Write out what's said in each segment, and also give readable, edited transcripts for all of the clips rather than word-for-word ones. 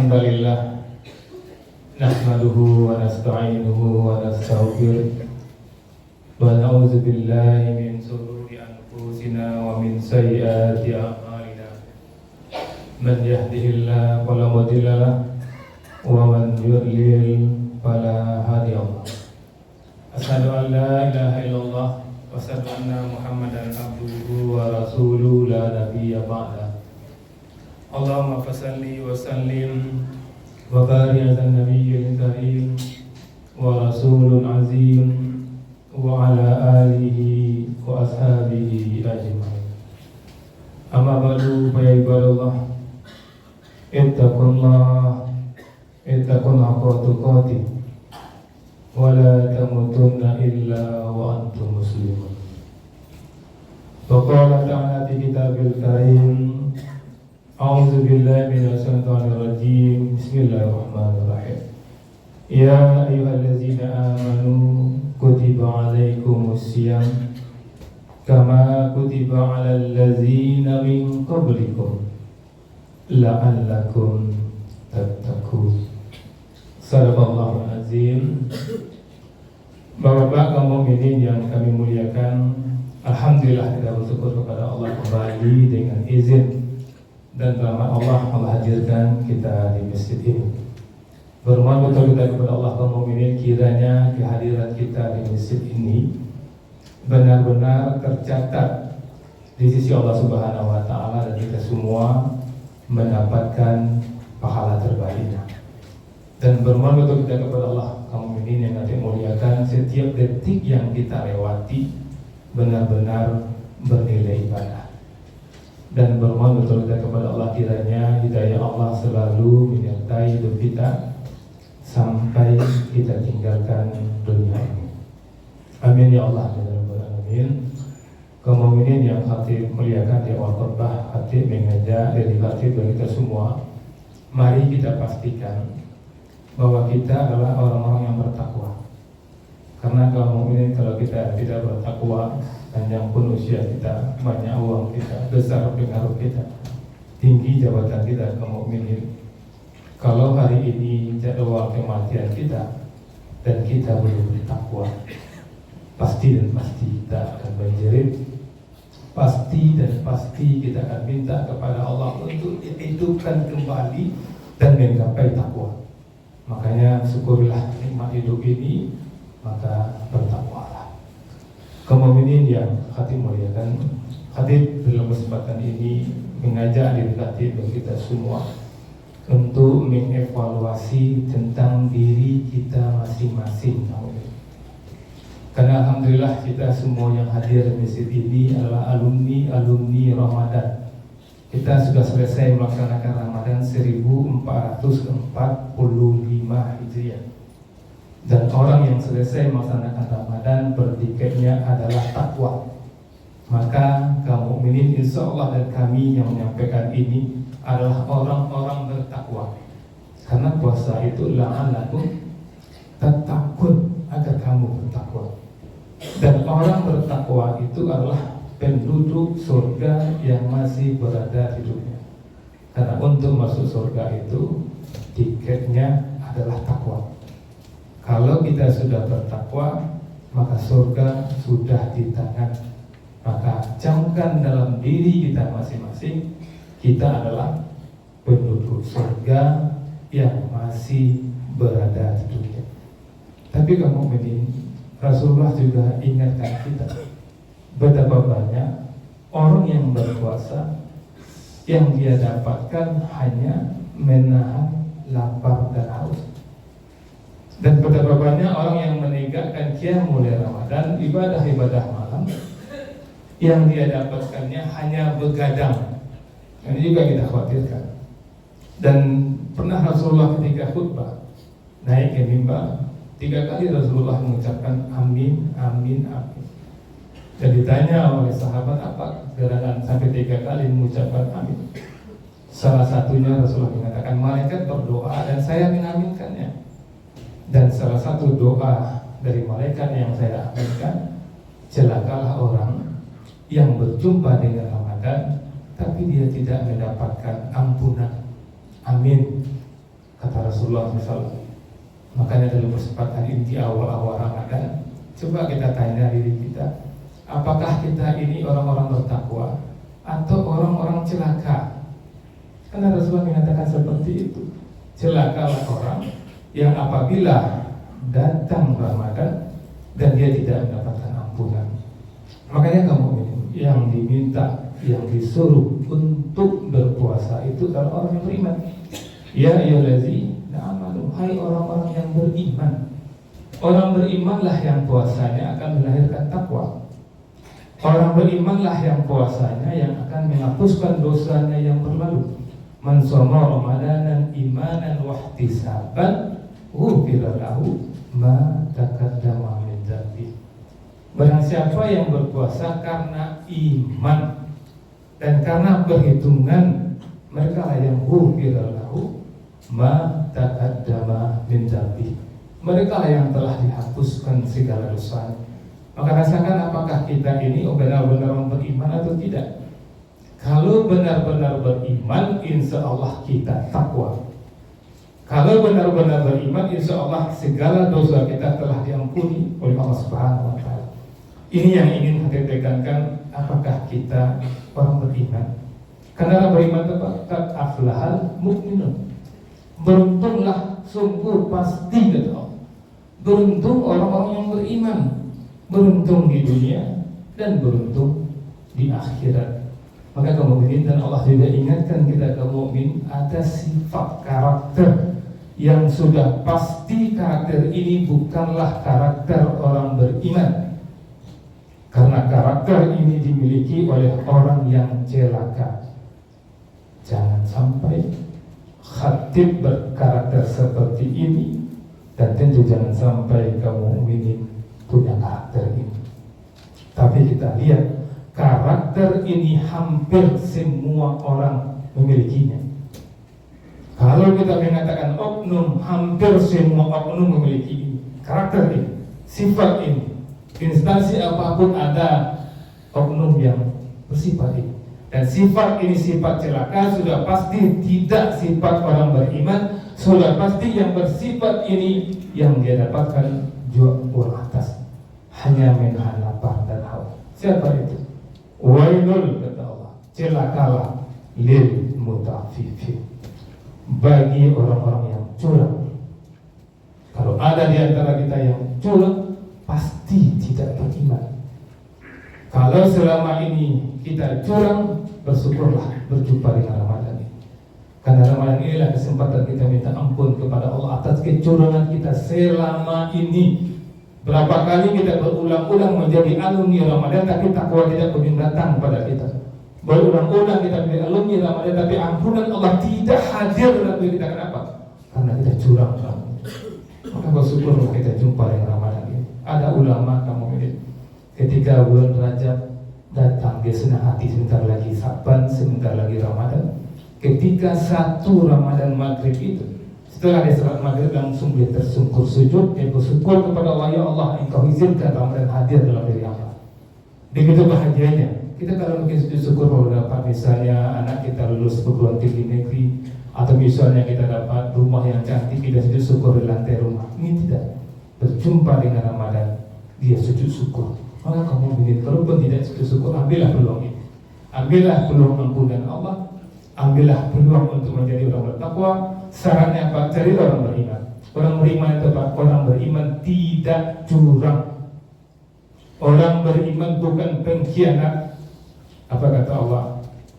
Alhamdulillah nahmaduhu wa nasta'inuhu wa nastaghfiruh wa na'udzu billahi min shururi anfusina wa min sayyiati a'malina man yahdihillahu fala mudilla lahu wa man yudlil fala hadiya lahu. Asyhadu an la ilaha illallah wa asyhadu anna Muhammadan abduhu wa rasuluhu la nabiyya ba'da. Allahumma fasalli wa sallim wa barik ala nabiyyil karim wa rasulul azim wa ala alihi wa ashabihi ajma'in. Amma ba'du fa ya ibadallah, ittaqullah haqqa tuqatih wa la tamutunna illa wa antum muslimun. Wa qala ta'ala fi kitabil karim, A'udzu billahi minasyaitonir rajim. Bismillahirrahmanirrahim. Ya ayyuhallazina amanu kutiba 'alaikumus syiyam kama kutiba 'alal ladzina min qablikum la'allakum tattaqun. Shadaqallahul azim. Bapak-bapak kaum mukminin yang kami muliakan, alhamdulillah kita bersyukur kepada Allah kembali dengan izin dan rahmat Allah hadirkan kita di masjid ini. Bermohon betul kita kepada Allah kaum mukminin, kiranya kehadiran kita di masjid ini benar-benar tercatat di sisi Allah Subhanahu wa taala dan kita semua mendapatkan pahala terbaiknya. Dan bermohon betul kita kepada Allah kaum mukminin yang nanti muliakan, setiap detik yang kita lewati benar-benar bernilai ibadah. Dan bermohon betul kita kepada Allah, kiranya hidayah Allah selalu menyertai hidup kita sampai kita tinggalkan dunia ini. Amin ya Allah ya Rabbal Alamin. Kaum mukminin yang khatib muliakan di awal khutbah, khatib mengajak dari khatib bagi kita semua, mari kita pastikan bahwa kita adalah orang-orang yang bertakwa. Karena kaum mukminin kalau kita tidak bertakwa, panjang pun usia kita, banyak uang kita, besar pengaruh kita, tinggi jabatan kita kaum mukminin, kalau hari ini jadwal kematian kita dan kita belum bertakwa, pasti dan pasti kita akan menjerit, pasti dan pasti kita akan minta kepada Allah untuk dihidupkan kembali dan menggapai takwa. Makanya syukurlah nikmat hidup ini, maka bertakwalah. Kaum mukminin yang khatib muliakan, khatib dalam kesempatan ini mengajak diri khatib dan kita semua untuk mengevaluasi tentang diri kita masing-masing. Karena alhamdulillah kita semua yang hadir di masjid ini adalah alumni Ramadan. Kita sudah selesai melaksanakan Ramadan 1445 Hijriah. Dan orang yang selesai melaksanakan Ramadan bertiketnya adalah takwa. Maka kaum mukminin insya Allah dan kami yang menyampaikan ini adalah orang-orang bertakwa. Karena puasa itu la'allakum tattaqun, agar kamu bertakwa. Dan orang bertakwa itu adalah penduduk surga yang masih berada di dunia. Karena untuk masuk surga itu tiketnya adalah takwa. Kalau kita sudah bertakwa, maka surga sudah di tangan. Maka camkan dalam diri kita masing-masing, kita adalah penduduk surga yang masih berada di dunia. Tapi kamu mukminin, Rasulullah juga ingatkan kita, betapa banyak orang yang berpuasa yang dia dapatkan hanya menahan lapar dan haus. Dan betapa banyak orang yang menegakkan qiyamul Ramadan, ibadah-ibadah malam, yang dia dapatkannya hanya begadang. Ini juga kita khawatirkan. Dan pernah Rasulullah ketika khutbah naik ke mimbar, 3 kali Rasulullah mengucapkan amin, amin, amin. Dan ditanya oleh sahabat, apa gerangan sampai 3 kali mengucapkan amin? Salah satunya Rasulullah mengatakan, malaikat berdoa dan saya mengaminkannya. Dan salah satu doa dari malaikat yang saya aminkan, celakalah orang yang berjumpa dengan Ramadan tapi dia tidak mendapatkan ampunan. Amin. kata Rasulullah SAW. Makanya dalam kesempatan ini di awal-awal Ramadan, coba kita tanya diri kita, apakah kita ini orang-orang bertakwa atau orang-orang celaka? Karena Rasulullah mengatakan seperti itu. Celakalah orang yang apabila datang Ramadan dan dia tidak mendapatkan ampunan. Makanya kamu yang diminta, yang disuruh untuk berpuasa itu adalah orang yang beriman. Ya ayyuhallazina amanu, hai orang-orang yang beriman. Orang berimanlah yang puasanya akan melahirkan takwa. Orang berimanlah yang puasanya yang akan menghapuskan dosanya yang berlalu. Man shoma ramadanan imanan wa ihtisaban ghufira lahu ma taqaddama min dzambi. Barang siapa yang berpuasa karena iman dan karena perhitungan, mereka lah yang ghufira lahu ma taqaddama min dzambi. Mereka lah yang telah dihapuskan segala dosa. Maka rasakan apakah kita ini benar-benar beriman atau tidak. Kalau benar-benar beriman, insya Allah kita takwa. Kalau benar-benar beriman, insya Allah segala dosa kita telah diampuni oleh Allah Subhanahu Wa Taala. Ini yang ingin saya tekankan, apakah kita orang beriman? Karena orang beriman itu qad aflahal mu'minun. Beruntunglah, sungguh pasti kata Allah. Beruntung orang-orang yang beriman, beruntung di dunia dan beruntung di akhirat. Maka kaum mukminin, dan Allah juga ingatkan kita kaum mukmin ada sifat karakter yang sudah pasti karakter ini bukanlah karakter orang beriman. Karena karakter ini dimiliki oleh orang yang celaka. Jangan sampai khatib berkarakter seperti ini, dan tentu jangan sampai kaum mukminin punya karakter ini. Tapi kita lihat karakter ini hampir semua orang memilikinya. Kalau kita mengatakan oknum, hampir semua oknum memiliki ini. Karakter ini, sifat ini. Instansi apapun ada oknum yang bersifat ini. Dan sifat ini sifat celaka, sudah pasti tidak sifat orang beriman. Sudah pasti yang bersifat ini yang dia dapatkan jual atas, hanya menahan lapar dan haus. Siapa itu? Wailul, kata Allah, celakalah lil mutaffifin, bagi orang-orang yang curang. Kalau ada di antara kita yang curang, pasti tidak beriman. Kalau selama ini kita curang, bersyukurlah berjumpa dengan Ramadan ini. Karena Ramadan inilah kesempatan kita minta ampun kepada Allah atas kecurangan kita selama ini. Berapa kali kita berulang-ulang menjadi alumni Ramadan, tapi takwa tidak kunjung datang pada kita. Berulang-ulang kita menjadi alumni Ramadan, tapi ampunan Allah tidak hadir dalam diri kita. Kenapa? Karena kita curang. Maka bersyukurlah kita jumpa dengan Ramadan ini. Ada ulama kamu ini, ketika bulan Rajab datang, dia senang hati, sebentar lagi Saban, sebentar lagi Ramadan. Ketika satu Ramadan maghrib itu, setelah dia salat maghrib, langsung dia tersungkur sujud, dia bersyukur kepada Allah, ya Allah, Engkau izinkan Ramadan hadir dalam diri Allah. Begitu bahagianya. Kita kalau mungkin sujud syukur kalau dapat misalnya anak kita lulus perguruan tinggi negeri, atau misalnya kita dapat rumah yang cantik, kita sujud syukur di lantai rumah. Ini tidak. Berjumpa dengan Ramadan, dia sujud syukur. Maka kamu ingin, kalaupun tidak sujud syukur, ambillah peluang ini. Ambillah peluang ampunan Allah. Ambillah peluang untuk menjadi orang bertakwa. Sarannya apa? Cari orang beriman. Orang beriman itu apa? Orang beriman tidak curang. Orang beriman bukan pengkhianat. Apa kata Allah?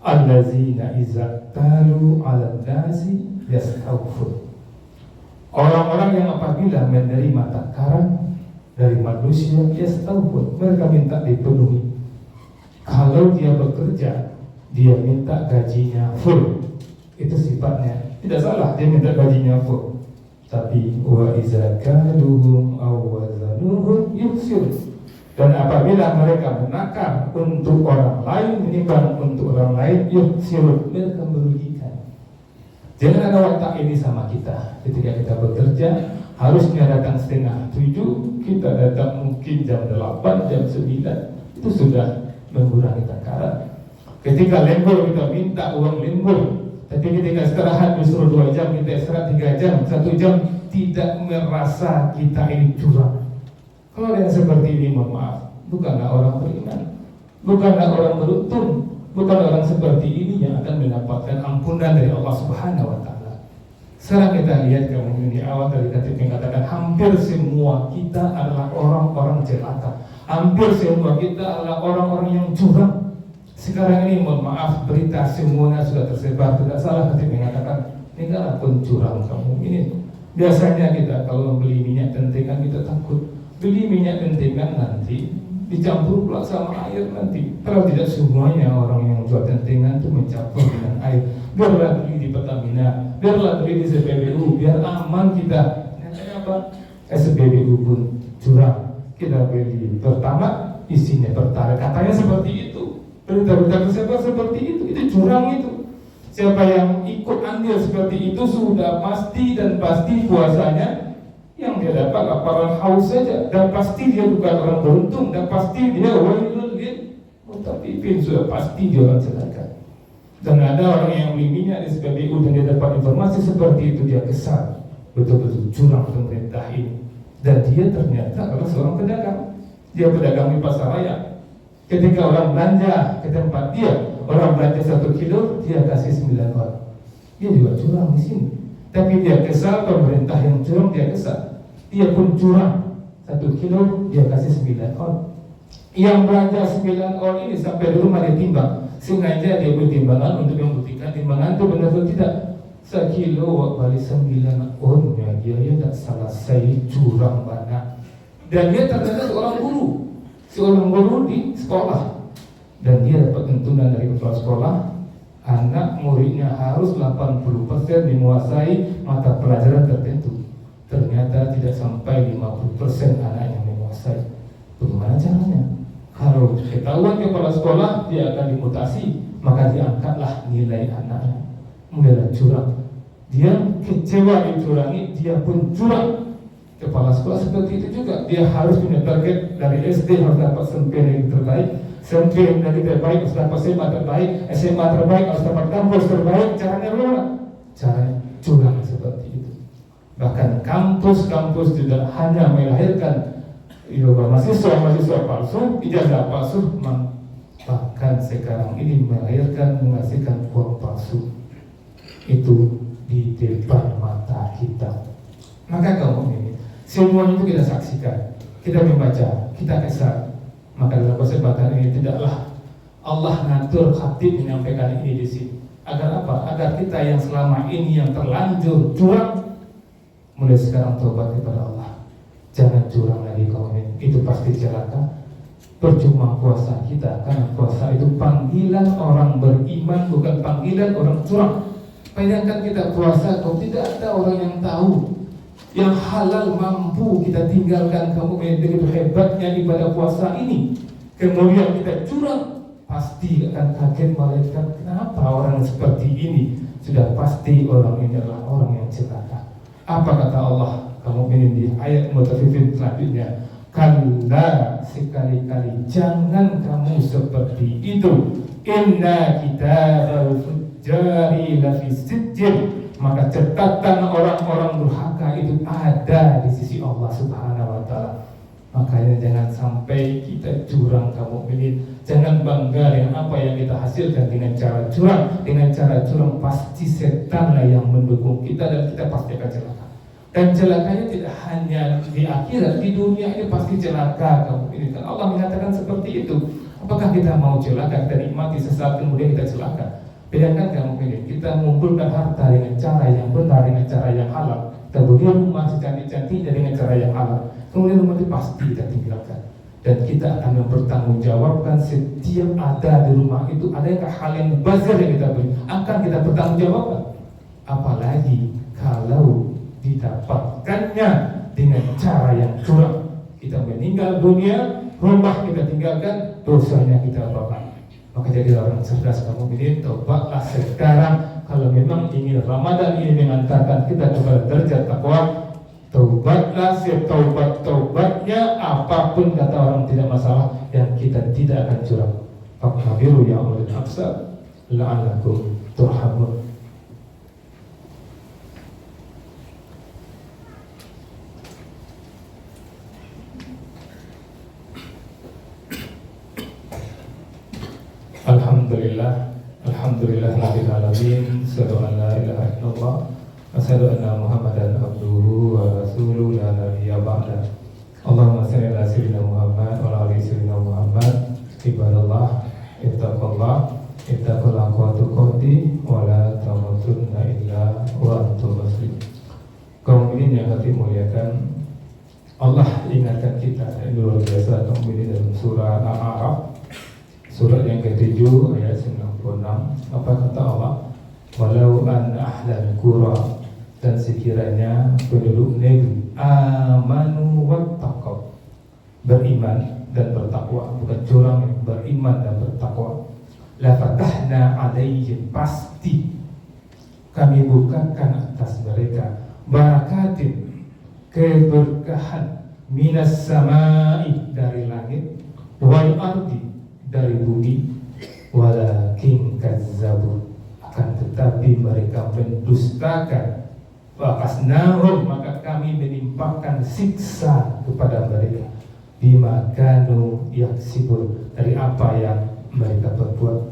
Allazina iza talu 'alan nasi yastawfun. Orang-orang yang apabila menerima takaran dari manusia, yastawfun, mereka minta dipenuhi. Kalau dia bekerja, dia minta gajinya full. Itu sifatnya. Tidak salah dia minta gajinya full. Tapi wa iza kaluhum aw wazanuhum yuksir. Dan apabila mereka menakar untuk orang lain, menimbang untuk orang lain, yuksir, mereka merugikan. Jangan ada watak ini sama kita. Ketika kita bekerja, harusnya datang 6:30, kita datang mungkin jam 8, jam 9. Itu sudah mengurangi takaran. Ketika lembur, kita minta uang lembur. Tapi ketika istirahat disuruh 2 jam, kita istirahat 3 jam, 1 jam, tidak merasa kita ini curang. Kalau yang seperti ini, mohon maaf, bukanlah orang beriman, bukanlah orang beruntung, bukan orang seperti ini yang akan mendapatkan ampunan dari Allah Subhanahu wa Ta'ala. Sekarang kita lihat kemudian di awal dari kata yang katakan hampir semua kita adalah orang-orang celaka. Hampir semua kita adalah orang-orang yang curang. Sekarang ini mohon maaf, berita semuanya sudah tersebar. Tidak salah ketika mengatakan negara pun curang kamu ini. Biasanya kita kalau membeli minyak gentingan kita takut beli minyak gentingan nanti dicampur pula sama air nanti. Kalau tidak semuanya orang yang jual gentingan itu mencampur dengan air. Biarlah beli di Pertamina, biarlah beli di SPBU, biar aman kita. Nyatanya apa? SPBU pun curang. Kita beli Pertamax, isinya Pertalite. Katanya seperti itu. Berita-berita tersebar seperti itu curang itu. Siapa yang ikut andil seperti itu sudah pasti dan pasti puasanya yang dia dapat laparan haus saja, dan pasti dia bukan orang beruntung, dan pasti dia wailul lil mutaffifin, sudah pasti dia orang celaka. Dan ada orang yang beli minyak di SPBU dan dia dapat informasi seperti itu, dia kesal, betul-betul curang pemerintah ini. Dan dia ternyata adalah seorang pedagang, dia pedagang di pasar raya. Ketika orang belanja ke tempat dia, orang belanja 1 kilo, dia kasih 9 on. Dia juga curang di sini. Tapi dia kesal, pemerintah yang curang dia kesal. Dia pun curang, 1 kilo dia kasih 9 on. Yang belanja 9 on ini sampai di rumah dia timbang. Sengaja dia beri timbangan untuk membuktikan timbangan itu benar atau tidak. 1 kilo balik 9 on ya, dia tidak salah, saya curang banyak. Dan dia ternyata seorang guru di sekolah, dan dia dapat tuntunan dari kepala sekolah, anak muridnya harus 80% menguasai mata pelajaran tertentu. Ternyata tidak sampai 50% anaknya menguasai. Bagaimana caranya? Kalau ketahuan kepala sekolah, dia akan dimutasi, maka diangkatlah nilai anaknya. Mulailah curang. Dia kecewa dicurangi, dia pun curang. Kepala sekolah seperti itu juga, dia harus punya target dari SD harus dapat sempen yang terbaik, sempen dari terbaik harus dapat SMA terbaik, SMA terbaik harus dapat kampus terbaik. Caranya bagaimana? Caranya curang seperti itu. Bahkan kampus-kampus tidak hanya melahirkan mahasiswa palsu, ijazah palsu, bahkan sekarang ini menghasilkan uang palsu. Itu di depan mata kita. Maka kaum ini semuanya itu kita saksikan, kita membaca, kita kesal. Maka dalam kesempatan ini tidaklah Allah ngatur khatib menyampaikan ini di sini. Agar apa? Agar kita yang selama ini yang terlanjur curang, mulai sekarang tobat kepada Allah. Jangan curang lagi kaum ini. Itu pasti celaka. Percuma puasa kita, karena puasa itu panggilan orang beriman, bukan panggilan orang curang. Bayangkan kita puasa, kau tidak ada orang yang tahu. Yang halal mampu kita tinggalkan, kamu begitu hebatnya ibadah puasa ini. Kemudian kita curang, pasti akan kaget malaikat. Kenapa orang seperti ini? Sudah pasti orang ini adalah orang yang celaka. Apa kata Allah? Kamu ini di ayat Mutaffifin selanjutnya. Kalla, sekali-kali jangan kamu seperti itu. Inna kitabal fujjari lafi sijjin. Maka catatan orang-orang durhaka itu ada di sisi Allah Subhanahu wa Ta'ala. Makanya jangan sampai kita curang kaum mukminin. Jangan bangga dengan apa yang kita hasilkan dengan cara curang. Dengan cara curang pasti setanlah yang mendukung kita, dan kita pasti akan celaka. Dan celakanya tidak hanya di akhirat, di dunia ini pasti celaka kaum mukminin. Kan Allah mengatakan seperti itu. Apakah kita mau celaka, kita nikmati sesaat kemudian kita celaka? Bayangkan kamu pilih, kita mengumpulkan harta dengan cara yang benar, dengan cara yang halal. Kita beli rumah secantik-cantiknya dengan cara yang halal. Kemudian rumah itu pasti kita tinggalkan. Dan kita akan mempertanggungjawabkan setiap ada di rumah itu. Ada yang hal yang bazir yang kita beli, akan kita pertanggungjawabkan. Apalagi kalau didapatkannya dengan cara yang curang. Kita meninggal dunia, rumah kita tinggalkan, dosanya kita bawa. Maka jadi orang cerdas kamu ini, tobatlah sekarang. Kalau memang ingin Ramadan ini mengantarkan kita kepada derajat takwa, tobatlah setaubat-taubatnya. Apapun kata orang tidak masalah, yang kita tidak akan curang. Fakhabiru ya ulil absar la'allakum turhamun. Alhamdulillah, Alhamdulillahirabbil alamin. Asyhadu an la ilaha illallah, asyhadu anna Muhammadan abduhu wa rasuluhu la nabiyya ba'da. Allahumma shalli ala sayyidina Muhammad wa ala ali sayyidina Muhammad. Ibadallah, ittaqullah, ittaqullaha tuqati wa la tamutunna illa wa antum muslimun. Kaum mukminin yang hati muliakan, Allah ingatkan kita luar biasa kaum mukminin dalam surah Al-A'raf, surat yang ke-7 ayat 96. Apa kata Allah? Walau an ahlal qura, dan sekiranya penduduk negeri amanu wattaqaw, beriman dan bertakwa, bukan curang, beriman dan bertakwa, la fatahna alaihim, pasti kami bukakan atas mereka barakatin, keberkahan, minas samai, dari langit, wal ardi, dari bumi, walakin kazzabu, akan tetapi mereka mendustakan, fakasnahum, maka kami menimpakan siksa kepada mereka, bima kanu yaksibun, dari apa yang mereka perbuat.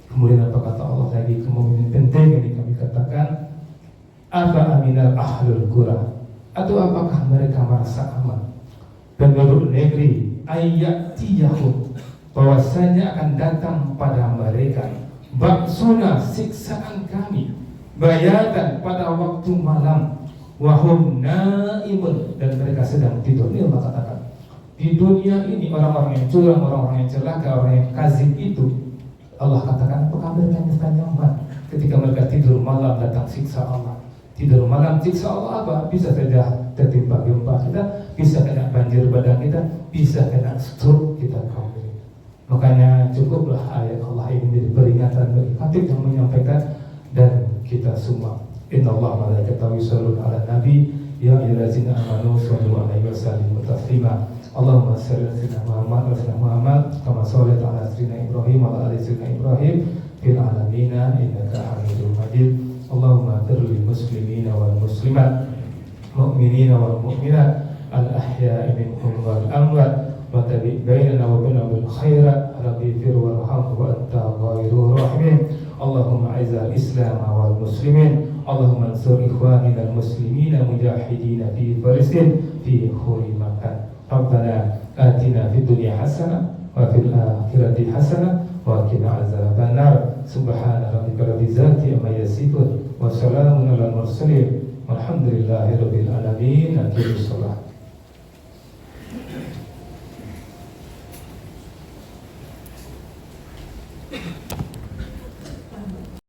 Kemudian apa kata Allah lagi, kemudian penting ini kami katakan, apa aminal ahlul qura, atau apakah mereka merasa aman penduduk negeri, ayatiyahum, bahwasanya akan datang pada mereka baksuna, siksaan kami, bayatan, pada waktu malam, wahum naimun, dan mereka sedang tidur. Ini Allah katakan, di dunia ini orang-orang yang curang, orang-orang yang celaka, orang yang kazib itu, Allah katakan apakah mereka nyata nyaman ketika mereka tidur malam datang siksa Allah. Tidur malam siksa Allah apa? Bisa saja tertimpa gempa kita, bisa kena banjir badan kita, bisa kena stroke kita kaum ini. Makanya cukuplah ayat Allah ini menjadi peringatan bagi khatib yang menyampaikan dan kita semua. Innallaha wa malaikatahu yusholluna 'alan nabi ya ayyuhallazina amanu shallu 'alaihi wa sallimu taslima. Allahumma shalli 'ala sayyidina Muhammad wa sallim Muhammad kama shallaita 'ala sayyidina Ibrahim wa 'ala ali sayyidina Ibrahim fil 'alamin innaka Hamidum Majid. Allahumma ighfir lil muslimina wal muslimat, mu'minina wal mu'minat, al ahya'i minhum wal amwat, wa tabi' bainana wa bainahum bil khairat, rabbi fir warham wa anta ghairur rahimin. Allahumma a'izzal islam wal muslimin, Allahumma ansur ikhwanina al muslimina mujahidina fi Palestin fi kulli makan. Rabbana atina fid dunya hasanah wa fil akhirati hasanah wa qina azaban nar. Subhana rabbika rabbil izzati amma yasifun wa salamun alal mursalin walhamdulillahi rabbil alamin. Aqimus shalah.